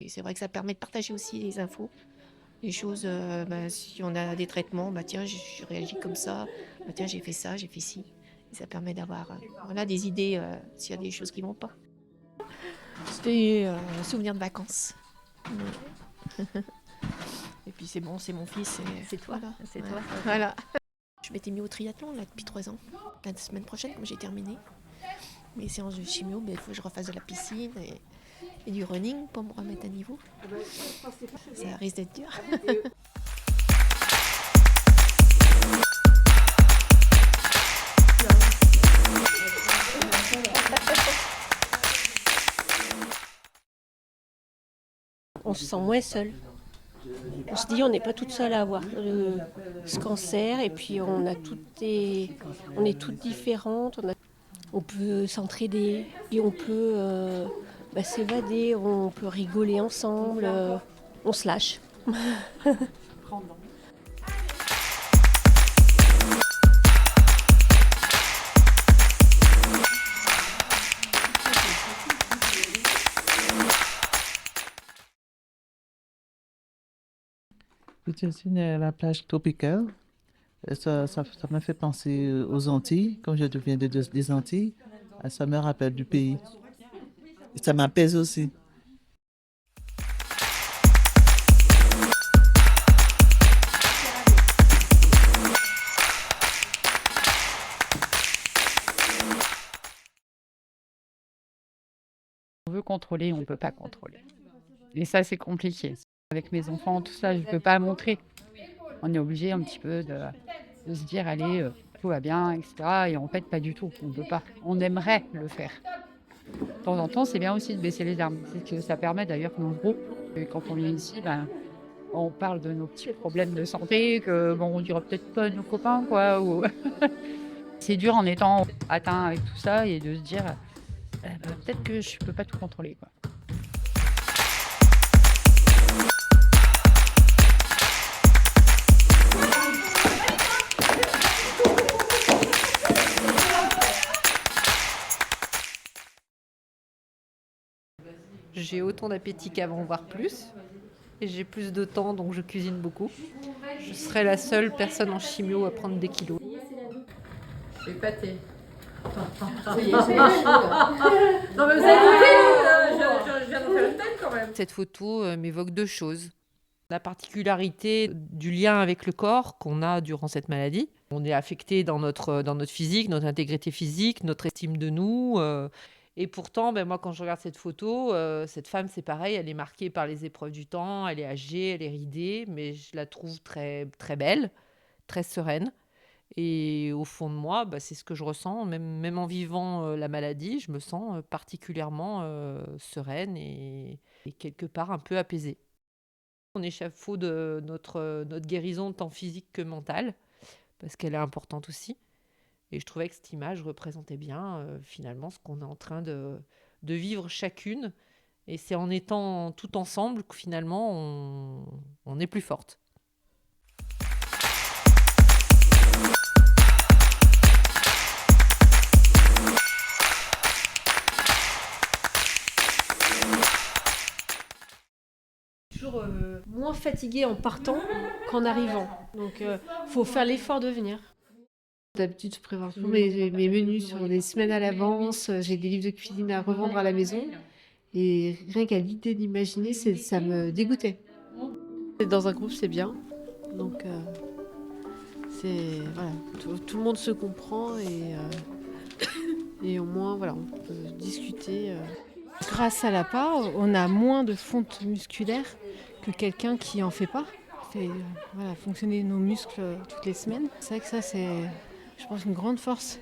Et c'est vrai que ça permet de partager aussi les infos, les choses. Si on a des traitements, tiens, je réagis comme ça. Tiens, j'ai fait ça, j'ai fait ci. Et ça permet d'avoir voilà, des idées s'il y a des choses qui vont pas. C'était un souvenir de vacances. Et puis c'est bon, c'est mon fils. C'est toi, voilà. c'est toi. Voilà. Je m'étais mis au triathlon là, depuis 3 ans. La semaine prochaine, comme j'ai terminé mes séances de chimio, il faut que je refasse de la piscine et du running pour me remettre à niveau. Ça risque d'être dur. On se sent moins seul. On se dit on n'est pas toute seule à avoir ce cancer et puis on est toutes différentes. On peut s'entraider et on peut s'évader, on peut rigoler ensemble, on se lâche. Pitchoun est la plage tropicale. Ça m'a fait penser aux Antilles, comme je viens des Antilles. Ça me rappelle du pays. Et ça m'apaise aussi. On veut contrôler, on ne peut pas contrôler. Et ça, c'est compliqué. Avec mes enfants, tout ça, je ne peux pas montrer. On est obligé un petit peu de se dire, allez, tout va bien, etc. Et en fait, pas du tout. On ne peut pas. On aimerait le faire. De temps en temps, c'est bien aussi de baisser les armes. C'est que ça permet d'ailleurs que nos groupes, quand on vient ici, on parle de nos petits problèmes de santé, que bon, on dirait peut-être pas à nos copains, quoi. C'est dur en étant atteint avec tout ça et de se dire, peut-être que je peux pas tout contrôler, quoi. J'ai autant d'appétit qu'avant, voire plus. Et j'ai plus de temps, donc je cuisine beaucoup. Je serai la seule personne en chimio à prendre des kilos. Épaté. Non mais vous avez je viens d'en faire une tête quand même. Cette photo m'évoque deux choses. La particularité du lien avec le corps qu'on a durant cette maladie. On est affecté dans notre physique, notre intégrité physique, notre estime de nous. Et pourtant, moi, quand je regarde cette photo, cette femme, c'est pareil, elle est marquée par les épreuves du temps, elle est âgée, elle est ridée, mais je la trouve très, très belle, très sereine. Et au fond de moi, c'est ce que je ressens, même en vivant la maladie, je me sens particulièrement sereine et quelque part un peu apaisée. On échafaude notre guérison tant physique que mentale, parce qu'elle est importante aussi. Et je trouvais que cette image représentait bien finalement ce qu'on est en train de vivre chacune. Et c'est en étant tout ensemble que finalement on est plus forte. Toujours moins fatiguée en partant qu'en arrivant. Donc faut faire l'effort de venir. D'habitude, je prépare toujours mes menus sur des semaines à l'avance. J'ai des livres de cuisine à revendre à la maison. Et rien qu'à l'idée d'imaginer, ça me dégoûtait. Dans un groupe, c'est bien. Donc, voilà, tout le monde se comprend et au moins, voilà, on peut discuter. Grâce à l'APA, on a moins de fonte musculaire que quelqu'un qui en fait pas. Fait fonctionner nos muscles toutes les semaines. C'est vrai que ça, c'est, je pense, une grande force.